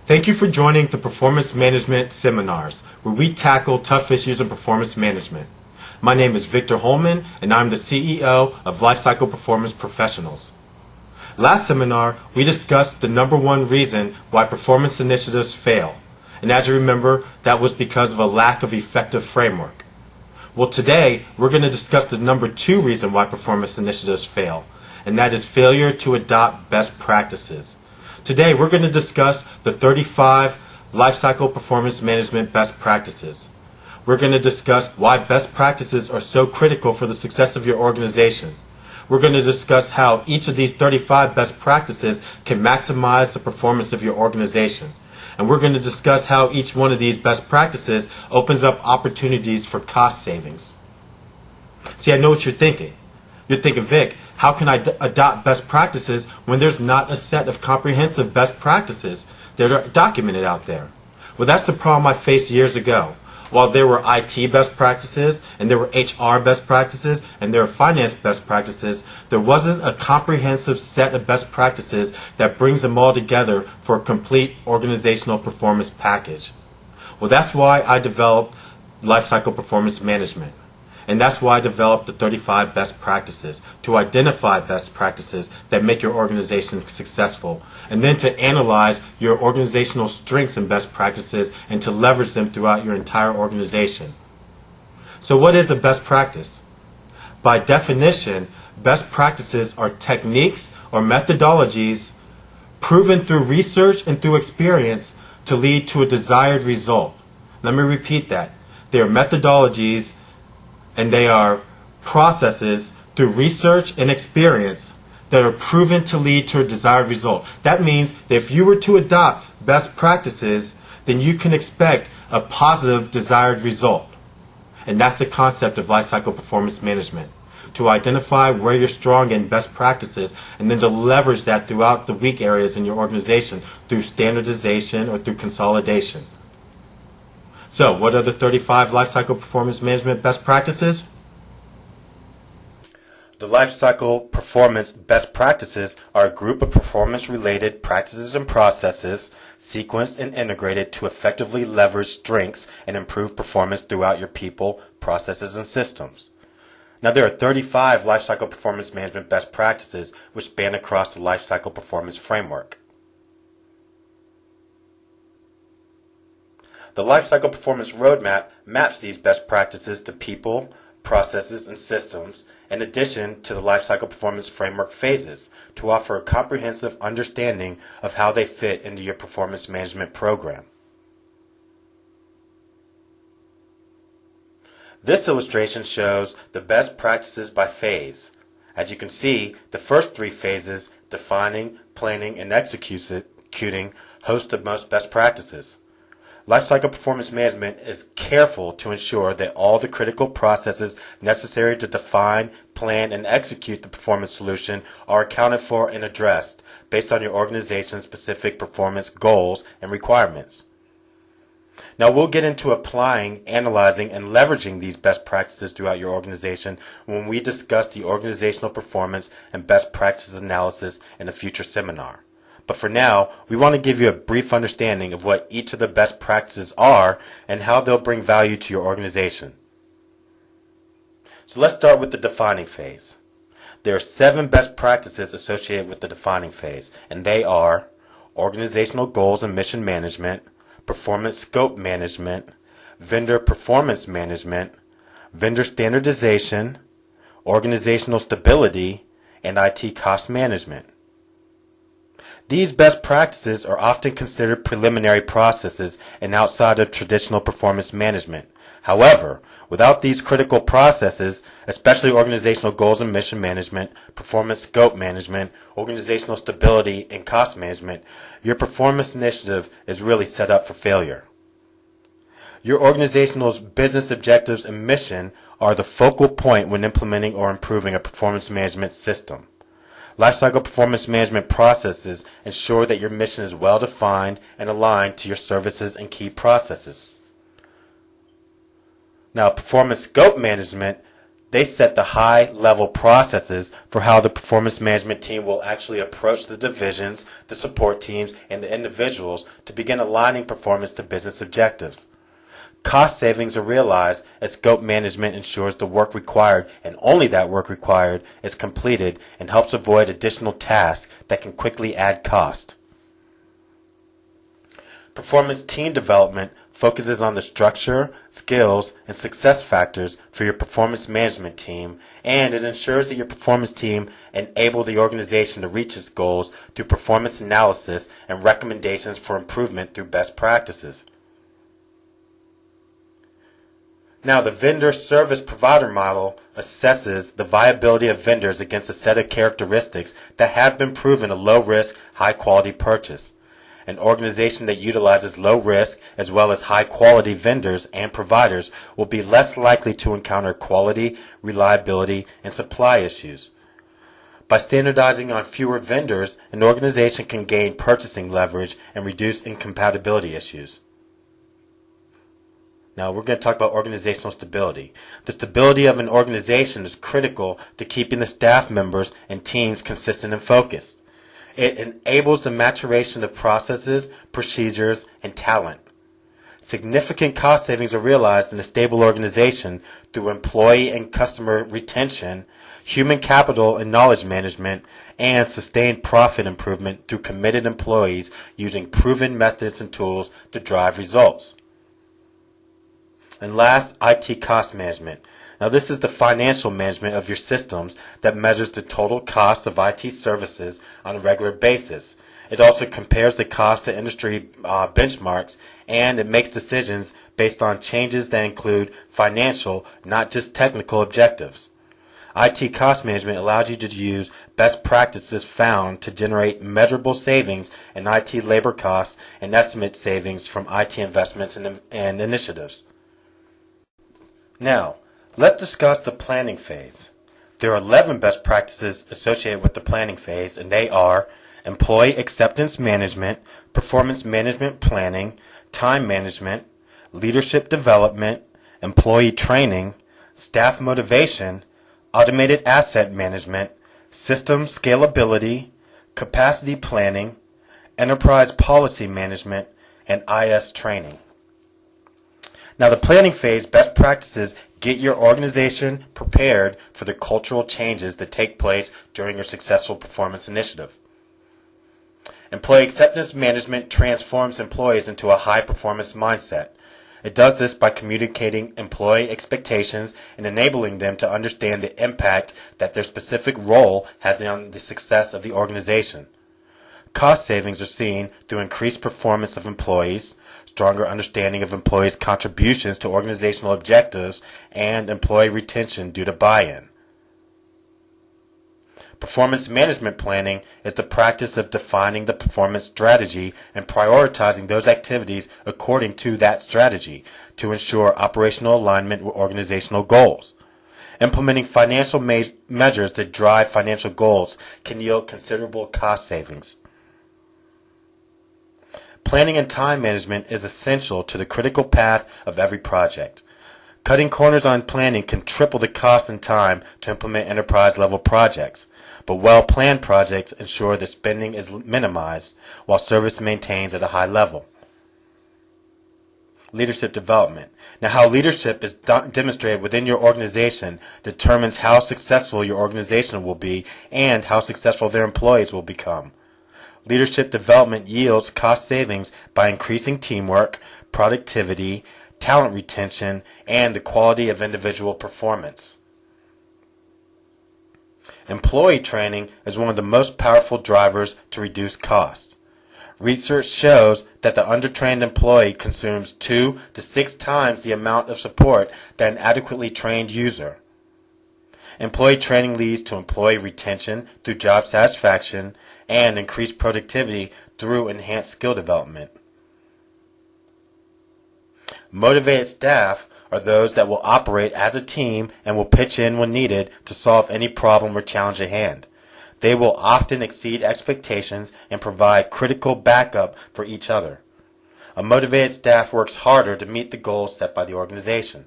Thank you for joining the Performance Management Seminars, where we tackle tough issues in performance management. My name is Victor Holman, and I'm the CEO of Lifecycle Performance Professionals. Last seminar, we discussed the number one reason why performance initiatives fail. And as you remember, that was because of a lack of effective framework. Well, today, we're going to discuss the number two reason why performance initiatives fail, and that is failure to adopt best practices. Today, we're going to discuss the 35 Lifecycle Performance Management best practices. We're going to discuss why best practices are so critical for the success of your organization. We're going to discuss how each of these 35 best practices can maximize the performance of your organization. And we're going to discuss how each one of these best practices opens up opportunities for cost savings. See, I know what you're thinking. You're thinking, Vic, how can I adopt best practices when there's not a set of comprehensive best practices that are documented out there? Well, that's the problem I faced years ago. While there were IT best practices, and there were HR best practices, and there were finance best practices, there wasn't a comprehensive set of best practices that brings them all together for a complete organizational performance package. Well, that's why I developed Lifecycle Performance Management. And that's why I developed the 35 best practices, to identify best practices that make your organization successful, and then to analyze your organizational strengths and best practices and to leverage them throughout your entire organization. So what is a best practice? By definition, best practices are techniques or methodologies proven through research and through experience to lead to a desired result. Let me repeat that. They are methodologies and they are processes through research and experience that are proven to lead to a desired result. That means that if you were to adopt best practices, then you can expect a positive desired result. And that's the concept of lifecycle performance management. To identify where you're strong in best practices and then to leverage that throughout the weak areas in your organization through standardization or through consolidation. So, what are the 35 Lifecycle Performance Management best practices? The Lifecycle Performance best practices are a group of performance-related practices and processes sequenced and integrated to effectively leverage strengths and improve performance throughout your people, processes, and systems. Now, there are 35 Lifecycle Performance Management best practices which span across the Lifecycle Performance Framework. The Lifecycle Performance Roadmap maps these best practices to people, processes, and systems, in addition to the Lifecycle Performance Framework phases, to offer a comprehensive understanding of how they fit into your performance management program. This illustration shows the best practices by phase. As you can see, the first three phases, defining, planning, and executing, host the most best practices. Lifecycle Performance Management is careful to ensure that all the critical processes necessary to define, plan, and execute the performance solution are accounted for and addressed based on your organization's specific performance goals and requirements. Now we'll get into applying, analyzing, and leveraging these best practices throughout your organization when we discuss the organizational performance and best practices analysis in a future seminar. But for now, we want to give you a brief understanding of what each of the best practices are and how they'll bring value to your organization. So let's start with the defining phase. There are 7 best practices associated with the defining phase, and they are organizational goals and mission management, performance scope management, vendor performance management, vendor standardization, organizational stability, and IT cost management. These best practices are often considered preliminary processes and outside of traditional performance management. However, without these critical processes, especially organizational goals and mission management, performance scope management, organizational stability, and cost management, your performance initiative is really set up for failure. Your organization's business objectives and mission are the focal point when implementing or improving a performance management system. Lifecycle performance management processes ensure that your mission is well defined and aligned to your services and key processes. Now, performance scope management They set the high-level processes for how the performance management team will actually approach the divisions, the support teams, and the individuals to begin aligning performance to business objectives. Cost savings are realized as scope management ensures the work required, and only that work required, is completed and helps avoid additional tasks that can quickly add cost. Performance team development focuses on the structure, skills, and success factors for your performance management team, and it ensures that your performance team enable the organization to reach its goals through performance analysis and recommendations for improvement through best practices. Now, the vendor service provider model assesses the viability of vendors against a set of characteristics that have been proven a low-risk, high-quality purchase. An organization that utilizes low-risk as well as high-quality vendors and providers will be less likely to encounter quality, reliability, and supply issues. By standardizing on fewer vendors, an organization can gain purchasing leverage and reduce incompatibility issues. Now, we're going to talk about organizational stability. The stability of an organization is critical to keeping the staff members and teams consistent and focused. It enables the maturation of processes, procedures, and talent. Significant cost savings are realized in a stable organization through employee and customer retention, human capital and knowledge management, and sustained profit improvement through committed employees using proven methods and tools to drive results. And last, IT cost management. Now, this is the financial management of your systems that measures the total cost of IT services on a regular basis. It also compares the cost to industry benchmarks, and it makes decisions based on changes that include financial, not just technical objectives. IT cost management allows you to use best practices found to generate measurable savings in IT labor costs and estimate savings from IT investments and initiatives. Now, let's discuss the planning phase. There are 11 best practices associated with the planning phase, and they are employee acceptance management, performance management planning, time management, leadership development, employee training, staff motivation, automated asset management, system scalability, capacity planning, enterprise policy management, and IS training. Now, the planning phase best practices get your organization prepared for the cultural changes that take place during your successful performance initiative. Employee acceptance management transforms employees into a high-performance mindset. It does this by communicating employee expectations and enabling them to understand the impact that their specific role has on the success of the organization. Cost savings are seen through increased performance of employees, stronger understanding of employees' contributions to organizational objectives, and employee retention due to buy-in. Performance management planning is the practice of defining the performance strategy and prioritizing those activities according to that strategy to ensure operational alignment with organizational goals. Implementing financial measures that drive financial goals can yield considerable cost savings. Planning and time management is essential to the critical path of every project. Cutting corners on planning can triple the cost and time to implement enterprise-level projects, but well-planned projects ensure the spending is minimized while service maintains at a high level. Leadership development. Now, how leadership is demonstrated within your organization determines how successful your organization will be and how successful their employees will become. Leadership development yields cost savings by increasing teamwork, productivity, talent retention, and the quality of individual performance. Employee training is one of the most powerful drivers to reduce cost. Research shows that the undertrained employee consumes 2 to 6 times the amount of support than an adequately trained user. Employee training leads to employee retention through job satisfaction and increased productivity through enhanced skill development. Motivated staff are those that will operate as a team and will pitch in when needed to solve any problem or challenge at hand. They will often exceed expectations and provide critical backup for each other. A motivated staff works harder to meet the goals set by the organization.